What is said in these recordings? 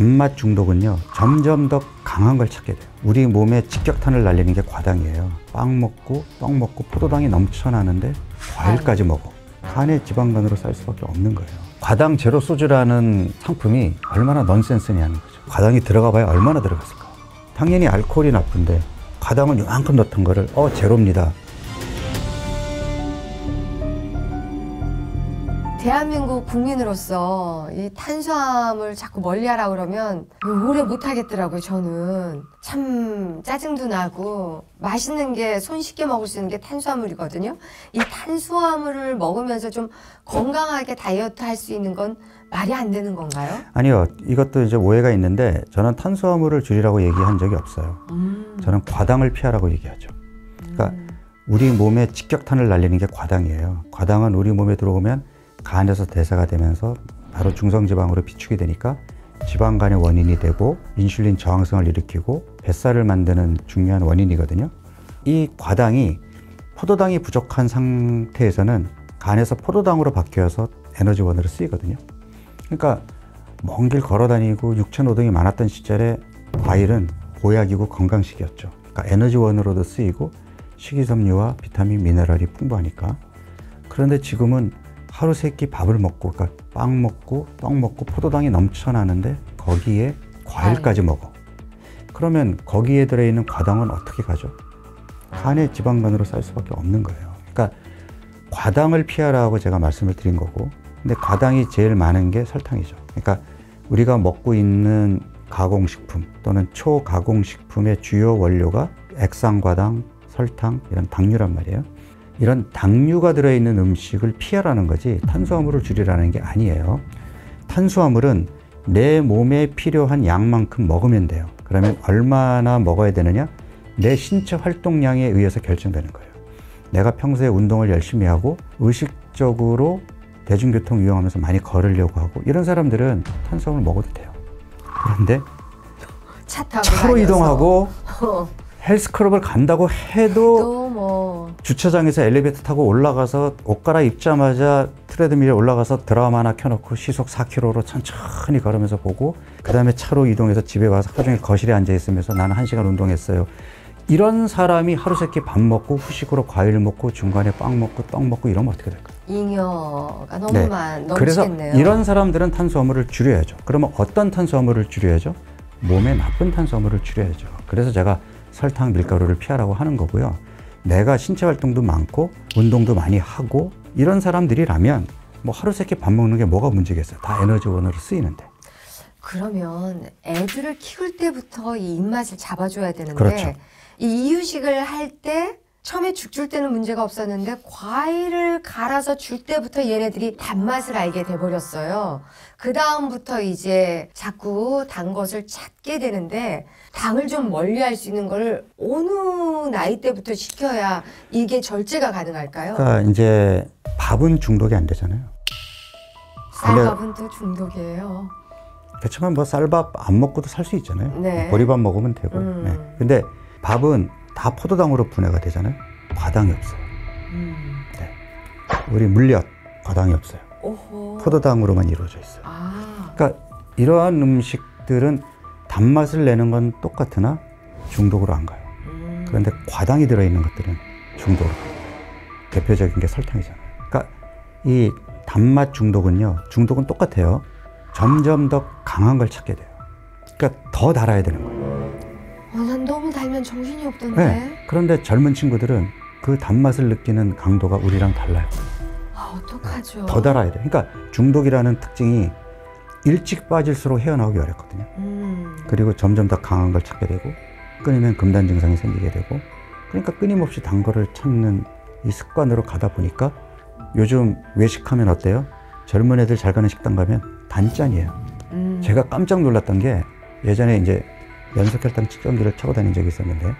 단맛 중독은요, 점점 더 강한 걸 찾게 돼요. 우리 몸에 직격탄을 날리는 게 과당이에요. 빵 먹고 떡 먹고 포도당이 넘쳐나는데 과일까지 먹어. 간에 지방간으로 쌓일 수밖에 없는 거예요. 과당 제로 소주라는 상품이 얼마나 넌센스냐는 거죠. 과당이 들어가 봐야 얼마나 들어갔을까. 당연히 알코올이 나쁜데 과당은 요만큼 넣던 거를 제로입니다. 대한민국 국민으로서 이 탄수화물 자꾸 멀리하라 그러면 오래 못 하겠더라고요. 저는 참 짜증도 나고 맛있는 게 손쉽게 먹을 수 있는 게 탄수화물이거든요. 이 탄수화물을 먹으면서 좀 건강하게 다이어트 할 수 있는 건 말이 안 되는 건가요? 아니요, 이것도 이제 오해가 있는데 저는 탄수화물을 줄이라고 얘기한 적이 없어요. 저는 과당을 피하라고 얘기하죠. 그러니까 우리 몸에 직격탄을 날리는 게 과당이에요. 과당은 우리 몸에 들어오면 간에서 대사가 되면서 바로 중성지방으로 비축이 되니까 지방간의 원인이 되고 인슐린 저항성을 일으키고 뱃살을 만드는 중요한 원인이거든요. 이 과당이 포도당이 부족한 상태에서는 간에서 포도당으로 바뀌어서 에너지원으로 쓰이거든요. 그러니까 먼 길 걸어 다니고 육체노동이 많았던 시절에 과일은 보약이고 건강식이었죠. 그러니까 에너지원으로도 쓰이고 식이섬유와 비타민, 미네랄이 풍부하니까. 그런데 지금은 하루 세 끼 밥을 먹고, 그러니까 빵 먹고 떡 먹고 포도당이 넘쳐나는데 거기에 과일까지 먹어. 그러면 거기에 들어있는 과당은 어떻게 가죠? 간에 지방간으로 쌓일 수밖에 없는 거예요. 그러니까 과당을 피하라고 제가 말씀을 드린 거고, 근데 과당이 제일 많은 게 설탕이죠. 그러니까 우리가 먹고 있는 가공식품 또는 초가공식품의 주요 원료가 액상과당, 설탕, 이런 당류란 말이에요. 이런 당류가 들어있는 음식을 피하라는 거지 탄수화물을 줄이라는 게 아니에요. 탄수화물은 내 몸에 필요한 양만큼 먹으면 돼요. 그러면 얼마나 먹어야 되느냐? 내 신체 활동량에 의해서 결정되는 거예요. 내가 평소에 운동을 열심히 하고 의식적으로 대중교통 이용하면서 많이 걸으려고 하고 이런 사람들은 탄수화물 먹어도 돼요. 그런데 차 타고 차로 다녀서. 이동하고 헬스클럽을 간다고 해도 주차장에서 엘리베이터 타고 올라가서 옷 갈아입자마자 트레드밀에 올라가서 드라마 하나 켜놓고 시속 4km로 천천히 걸으면서 보고 그 다음에 차로 이동해서 집에 와서 하루 종일 거실에 앉아 있으면서 나는 1시간 운동했어요. 이런 사람이 하루 세 끼 밥 먹고 후식으로 과일 먹고 중간에 빵 먹고 떡 먹고 이러면 어떻게 될까요? 잉여가 너무 넘치겠네요. 그래서 이런 사람들은 탄수화물을 줄여야죠. 그러면 어떤 탄수화물을 줄여야죠? 몸에 나쁜 탄수화물을 줄여야죠. 그래서 제가 설탕, 밀가루를 피하라고 하는 거고요. 내가 신체 활동도 많고 운동도 많이 하고 이런 사람들이라면 뭐 하루 세 끼 밥 먹는 게 뭐가 문제겠어요. 다 에너지원으로 쓰이는데. 그러면 애들을 키울 때부터 이 입맛을 잡아줘야 되는데 그렇죠. 이 이유식을 할 때 처음에 죽 줄 때는 문제가 없었는데 과일을 갈아서 줄 때부터 얘네들이 단맛을 알게 돼버렸어요. 그 다음부터 이제 자꾸 단 것을 찾게 되는데 당을 좀 멀리할 수 있는 걸 어느 나이 때부터 시켜야 이게 절제가 가능할까요? 그러니까 이제 밥은 중독이 안 되잖아요. 쌀밥은 또 중독이에요. 그렇지만 뭐 쌀밥 안 먹고도 살 수 있잖아요. 네. 보리밥 먹으면 되고. 네. 근데 밥은 다 포도당으로 분해가 되잖아요. 과당이 없어요. 네. 우리 물엿 과당이 없어요. 오호. 포도당으로만 이루어져 있어요. 아. 그러니까 이러한 음식들은 단맛을 내는 건 똑같으나 중독으로 안 가요. 그런데 과당이 들어있는 것들은 중독으로 가요. 대표적인 게 설탕이잖아요. 그러니까 이 단맛 중독은요, 중독은 똑같아요. 점점 더 강한 걸 찾게 돼요. 그러니까 더 달아야 되는 거예요. 난 너무 달면 정신이 없던데. 네. 그런데 젊은 친구들은 그 단맛을 느끼는 강도가 우리랑 달라요. 아, 어떡하죠? 더 달아야 돼요. 그러니까 중독이라는 특징이 일찍 빠질수록 헤어나오기 어렵거든요. 그리고 점점 더 강한 걸 찾게 되고 끊으면 금단 증상이 생기게 되고 그러니까 끊임없이 단 거를 찾는 이 습관으로 가다 보니까 요즘 외식하면 어때요? 젊은 애들 잘 가는 식당 가면 단짠이에요. 제가 깜짝 놀랐던 게 예전에 이제 연속혈당 측정기를 차고 다닌 적이 있었는데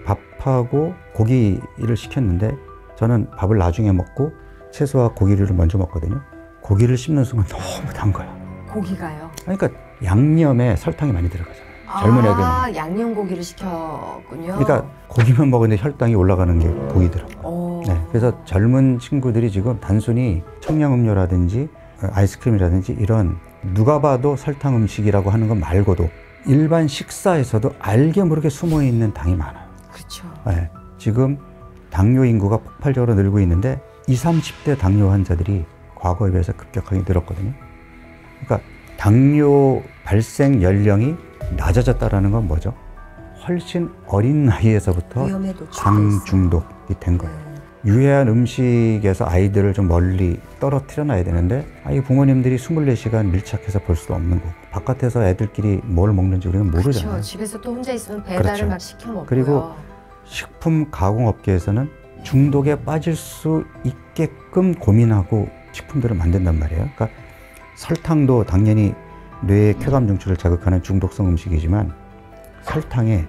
밥하고 고기를 시켰는데 저는 밥을 나중에 먹고 채소와 고기를 먼저 먹거든요. 고기를 씹는 순간 너무 단 거야. 고기가요? 그러니까 양념에 설탕이 많이 들어가잖아요. 젊은 애들은. 아, 양념고기를 시켰군요. 그러니까 고기만 먹었는데 혈당이 올라가는 게 보이더라고요. 네, 그래서 젊은 친구들이 지금 단순히 청량음료라든지 아이스크림이라든지 이런 누가 봐도 설탕 음식이라고 하는 것 말고도 일반 식사에서도 알게 모르게 숨어 있는 당이 많아요. 그렇죠. 네, 지금 당뇨 인구가 폭발적으로 늘고 있는데 20, 30대 당뇨 환자들이 과거에 비해서 급격하게 늘었거든요. 그러니까 당뇨 발생 연령이 낮아졌다는 건 뭐죠? 훨씬 어린 나이에서부터 당 중독이 된 거예요. 유해한 음식에서 아이들을 좀 멀리 떨어뜨려 놔야 되는데 이 부모님들이 24시간 밀착해서 볼 수도 없는 거고 바깥에서 애들끼리 뭘 먹는지 우리는 모르잖아요. 그렇죠. 집에서 또 혼자 있으면 배달을 그렇죠. 막 시켜 먹고요. 그리고 식품 가공업계에서는 중독에 빠질 수 있게끔 고민하고 식품들을 만든단 말이에요. 그러니까 설탕도 당연히 뇌의 쾌감 중추를 자극하는 중독성 음식이지만 설탕에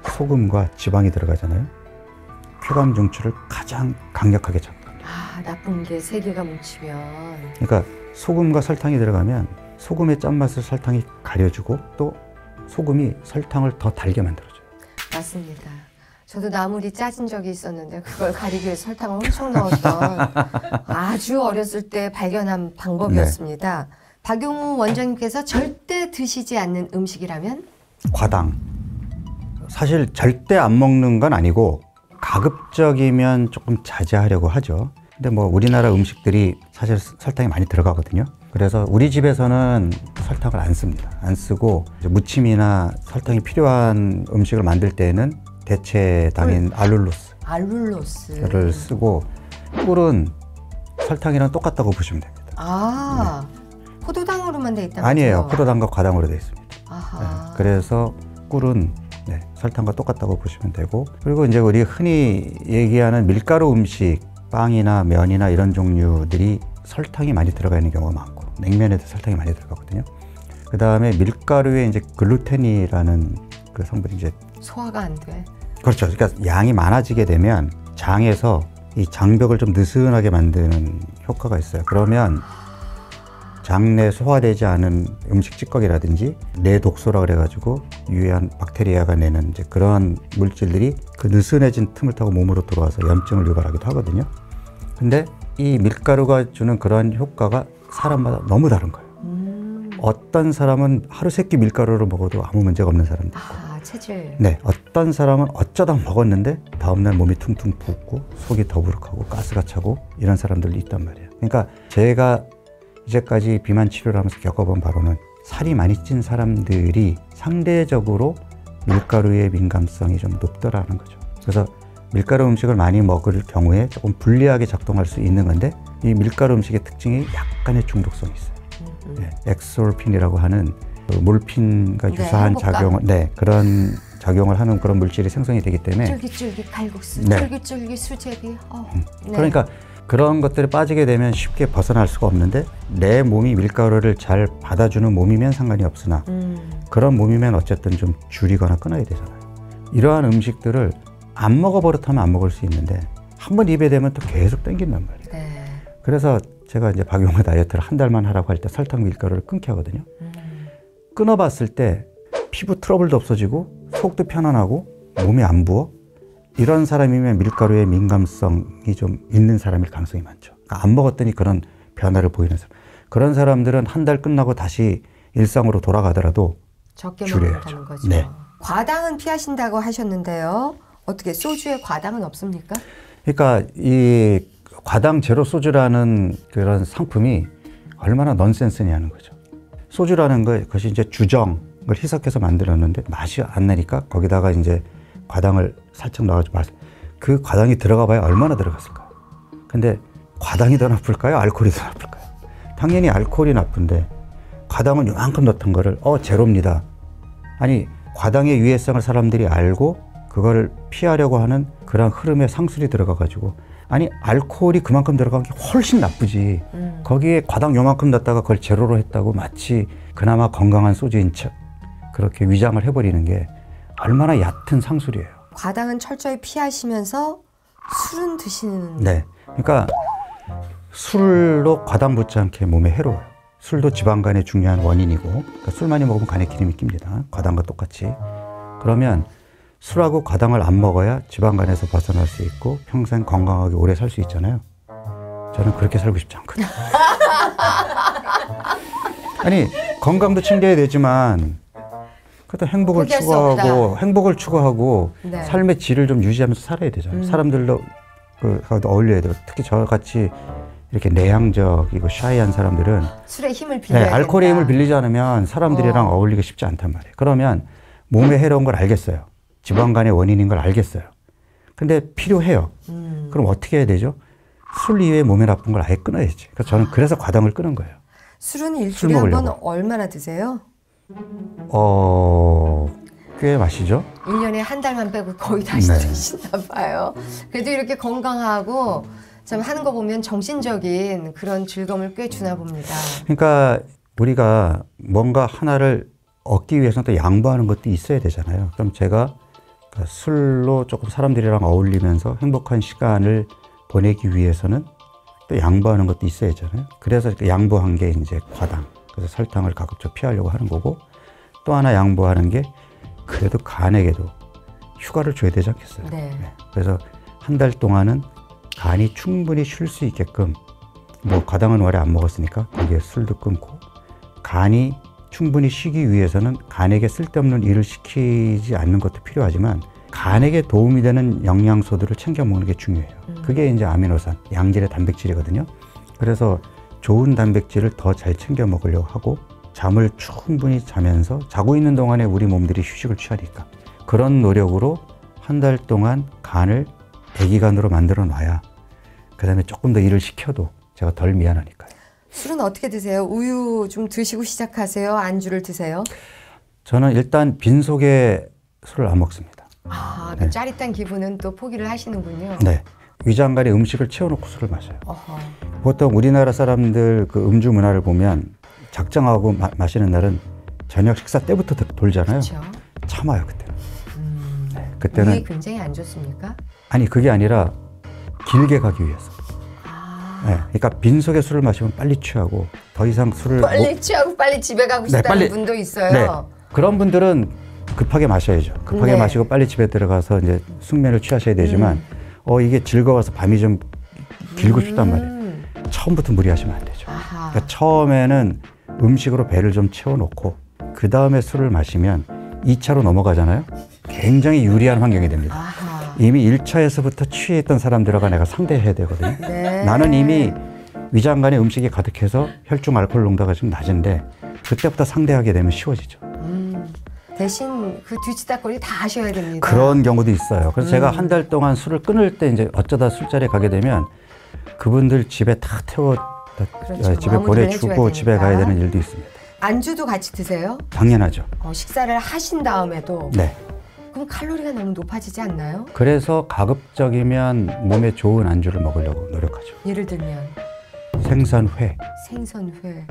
소금과 지방이 들어가잖아요. 쾌감 중추를 가장 강력하게 자극합니다. 나쁜 게 세 개가 뭉치면. 그러니까 소금과 설탕이 들어가면 소금의 짠맛을 설탕이 가려주고 또 소금이 설탕을 더 달게 만들어줘요. 맞습니다. 저도 나물이 짜진 적이 있었는데 그걸 가리기 위해 설탕을 엄청 넣었던 아주 어렸을 때 발견한 방법이었습니다. 네. 박용우 원장님께서 절대 드시지 않는 음식이라면? 과당. 사실 절대 안 먹는 건 아니고 가급적이면 조금 자제하려고 하죠. 근데 뭐 우리나라 음식들이 사실 설탕이 많이 들어가거든요. 그래서 우리 집에서는 설탕을 안 씁니다. 안 쓰고 무침이나 설탕이 필요한 음식을 만들 때는 대체당인 알룰로스를 쓰고 꿀은 설탕이랑 똑같다고 보시면 됩니다. 네. 포도당으로만 돼 있다면서요? 아니에요. 포도당과 과당으로 돼 있습니다. 네. 그래서 꿀은 설탕과 똑같다고 보시면 되고 그리고 이제 우리 흔히 얘기하는 밀가루 음식 빵이나 면이나 이런 종류들이 설탕이 많이 들어가 있는 경우가 많고 냉면에도 설탕이 많이 들어가거든요. 그 다음에 밀가루에 이제 글루텐이라는 그 성분이 이제 소화가 안 돼. 그렇죠. 그러니까 양이 많아지게 되면 장에서 이 장벽을 좀 느슨하게 만드는 효과가 있어요. 그러면 장내 소화되지 않은 음식 찌꺼기라든지 내 독소라 그래가지고 유해한 박테리아가 내는 이제 그런 물질들이 그 느슨해진 틈을 타고 몸으로 들어와서 염증을 유발하기도 하거든요. 근데 이 밀가루가 주는 그런 효과가 사람마다 너무 다른 거예요. 어떤 사람은 하루 3끼 밀가루를 먹어도 아무 문제가 없는 사람도 있고 체질. 네, 어떤 사람은 어쩌다 먹었는데 다음날 몸이 퉁퉁 붓고 속이 더부룩하고 가스가 차고 이런 사람들도 있단 말이에요. 그러니까 제가 이제까지 비만 치료를 하면서 겪어본 바로는 살이 많이 찐 사람들이 상대적으로 밀가루의 민감성이 좀 높더라는 거죠. 그래서 밀가루 음식을 많이 먹을 경우에 조금 불리하게 작동할 수 있는 건데 이 밀가루 음식의 특징이 약간의 중독성이 있어요. 네, 엑솔핀이라고 하는 그 몰핀과 유사한 작용을 그런 작용을 하는 그런 물질이 생성이 되기 때문에 쫄깃쫄깃 칼국수, 쫄깃쫄깃 수제비. 그러니까 그런 것들이 빠지게 되면 쉽게 벗어날 수가 없는데 내 몸이 밀가루를 잘 받아주는 몸이면 상관이 없으나 그런 몸이면 어쨌든 좀 줄이거나 끊어야 되잖아요. 이러한 음식들을 안 먹어버릇하면 안 먹을 수 있는데 한번 입에 대면 또 계속 땡긴단 말이에요. 네. 그래서 제가 이제 박용우 다이어트를 한 달만 하라고 할 때 설탕 밀가루를 끊게 하거든요. 끊어봤을 때 피부 트러블도 없어지고 속도 편안하고 몸이 안 부어. 이런 사람이면 밀가루에 민감성이 좀 있는 사람일 가능성이 많죠. 그러니까 안 먹었더니 그런 변화를 보이는 사람. 그런 사람들은 한 달 끝나고 다시 일상으로 돌아가더라도 적게 줄여야죠. 먹는다는 거죠. 네. 과당은 피하신다고 하셨는데요. 어떻게 소주에 과당은 없습니까? 그러니까 이 과당 제로 소주라는 그런 상품이 얼마나 넌센스냐는 거죠. 소주라는 것이 이제 주정을 희석해서 만들었는데 맛이 안 나니까 거기다가 이제 과당을 살짝 넣어가지고 그 과당이 들어가 봐야 얼마나 들어갔을까요? 근데 과당이 더 나쁠까요? 알코올이 더 나쁠까요? 당연히 알코올이 나쁜데 과당은 요만큼 넣었던 거를 제로입니다. 아니 과당의 유해성을 사람들이 알고 그거를 피하려고 하는 그런 흐름에 상술이 들어가가지고 아니 알코올이 그만큼 들어간 게 훨씬 나쁘지 거기에 과당 요만큼 넣었다가 그걸 제로로 했다고 마치 그나마 건강한 소주인 척 그렇게 위장을 해버리는 게 얼마나 얕은 상술이에요. 과당은 철저히 피하시면서 술은 드시는. 네, 그러니까 술로 과당 붙지 않게 몸에 해로워요. 술도 지방간의 중요한 원인이고 그러니까 술 많이 먹으면 간에 기름이 낍니다. 과당과 똑같이. 그러면 술하고 과당을 안 먹어야 지방간에서 벗어날 수 있고 평생 건강하게 오래 살 수 있잖아요. 저는 그렇게 살고 싶지 않거든요. 아니 건강도 챙겨야 되지만 그래도 행복을 포기할 수 추구하고 없다. 행복을 추구하고 네. 삶의 질을 좀 유지하면서 살아야 되잖아요. 사람들도 그하고도 어울려야 돼요. 특히 저같이 이렇게 내향적이고 샤이한 사람들은 술의 힘을 빌려야 네, 알코올의 된다. 힘을 빌리지 않으면 사람들이랑 어울리기 쉽지 않단 말이에요. 그러면 몸에 해로운 걸 알겠어요. 지방간의 원인인 걸 알겠어요. 근데 필요해요. 그럼 어떻게 해야 되죠? 술 이외에 몸에 나쁜 걸 아예 끊어야지. 그래서 저는 그래서 과당을 끊은 거예요. 술은 일주일에 한 번 먹으려고. 얼마나 드세요? 꽤 마시죠? 1년에 한 달만 빼고 거의 다 네. 드시나 봐요. 그래도 이렇게 건강하고 참 하는 거 보면 정신적인 그런 즐거움을 꽤 주나 봅니다. 그러니까 우리가 뭔가 하나를 얻기 위해서는 또 양보하는 것도 있어야 되잖아요. 그럼 제가 술로 조금 사람들이랑 어울리면서 행복한 시간을 보내기 위해서는 또 양보하는 것도 있어야 되잖아요. 그래서 그 양보한 게 이제 과당. 그래서 설탕을 가급적 피하려고 하는 거고, 또 하나 양보하는 게 그래도 간에게도 휴가를 줘야 되지 않겠어요. 네. 그래서 한 달 동안은 간이 충분히 쉴 수 있게끔, 뭐 과당은 오래 안 먹었으니까 거기에 술도 끊고, 간이 충분히 쉬기 위해서는 간에게 쓸데없는 일을 시키지 않는 것도 필요하지만 간에게 도움이 되는 영양소들을 챙겨 먹는 게 중요해요. 그게 이제 아미노산, 양질의 단백질이거든요. 그래서 좋은 단백질을 더 잘 챙겨 먹으려고 하고, 잠을 충분히 자면서 자고 있는 동안에 우리 몸들이 휴식을 취하니까 그런 노력으로 한 달 동안 간을 애기간으로 만들어 놔야 그 다음에 조금 더 일을 시켜도 제가 덜 미안하니까요. 술은 어떻게 드세요? 우유 좀 드시고 시작하세요? 안주를 드세요? 저는 일단 빈속에 술을 안 먹습니다. 아, 그 짜릿한 기분은 또 포기를 하시는군요. 네. 위장관에 음식을 채워놓고 술을 마셔요. 어허. 보통 우리나라 사람들 그 음주 문화를 보면 작정하고 마시는 날은 저녁 식사 때부터 돌잖아요. 그렇죠. 참아요, 그때는. 네, 위에 그때는. 굉장히 안 좋습니까? 아니, 그게 아니라 길게 가기 위해서. 네, 그러니까 빈속에 술을 마시면 빨리 취하고 더 이상 술을 빨리 취하고 빨리 집에 가고 싶다는 빨리- 분도 있어요. 네, 그런 분들은 급하게 마셔야죠. 급하게 네. 마시고 빨리 집에 들어가서 이제 숙면을 취하셔야 되지만 이게 즐거워서 밤이 좀 길고 싶단 말이에요. 처음부터 무리하시면 안 되죠. 아하. 그러니까 처음에는 음식으로 배를 좀 채워놓고 그 다음에 술을 마시면 2차로 넘어가잖아요. 굉장히 유리한 환경이 됩니다. 아하. 이미 1차에서부터 취했던 사람들과 내가 상대해야 되거든요. 네. 나는 이미 위장관에 음식이 가득해서 혈중 알코올 농도가 좀 낮은데 그때부터 상대하게 되면 쉬워지죠. 대신 그 뒤치다거리 다 하셔야 됩니다. 그런 경우도 있어요. 그래서 제가 한 달 동안 술을 끊을 때 이제 어쩌다 술자리에 가게 되면 그분들 집에 다 태워 그렇죠. 집에 마무리를 보내주고 해줘야 집에 되니까. 가야 되는 일도 있습니다. 안주도 같이 드세요? 당연하죠. 식사를 하신 다음에도 네. 그럼 칼로리가 너무 높아지지 않나요? 그래서 가급적이면 몸에 좋은 안주를 먹으려고 노력하죠. 예를 들면 생선회. 생선회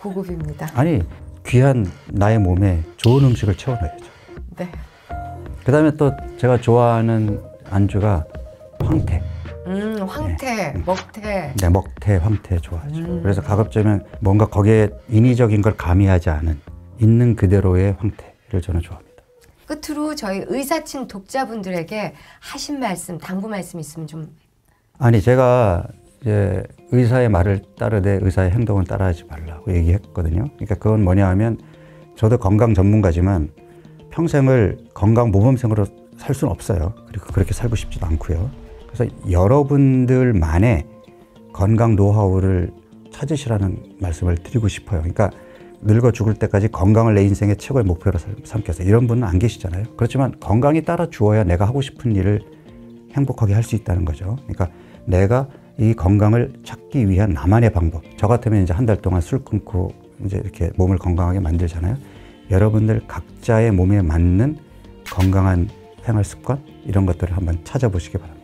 고급입니다. 아니 귀한 나의 몸에 좋은 음식을 채워넣어야죠. 네. 그다음에 또 제가 좋아하는 안주가 황태. 황태, 먹태. 네, 먹태, 황태 좋아하죠. 그래서 가급적이면 뭔가 거기에 인위적인 걸 가미하지 않은 있는 그대로의 황태를 저는 좋아합니다. 끝으로 저희 의사친 독자분들에게 하신 말씀, 당부 말씀 있으면 좀. 아니 제가 이제 의사의 말을 따르되 의사의 행동은 따라하지 말라고 얘기했거든요. 그러니까 그건 뭐냐 하면 저도 건강 전문가지만 평생을 건강 모범생으로 살 수는 없어요. 그리고 그렇게 살고 싶지도 않고요. 그래서 여러분들만의 건강 노하우를 찾으시라는 말씀을 드리고 싶어요. 그러니까 늙어 죽을 때까지 건강을 내 인생의 최고의 목표로 삼겠어. 이런 분은 안 계시잖아요. 그렇지만 건강이 따라 주어야 내가 하고 싶은 일을 행복하게 할 수 있다는 거죠. 그러니까 내가 이 건강을 찾기 위한 나만의 방법. 저 같으면 이제 한 달 동안 술 끊고 이제 이렇게 몸을 건강하게 만들잖아요. 여러분들 각자의 몸에 맞는 건강한 생활 습관 이런 것들을 한번 찾아보시기 바랍니다.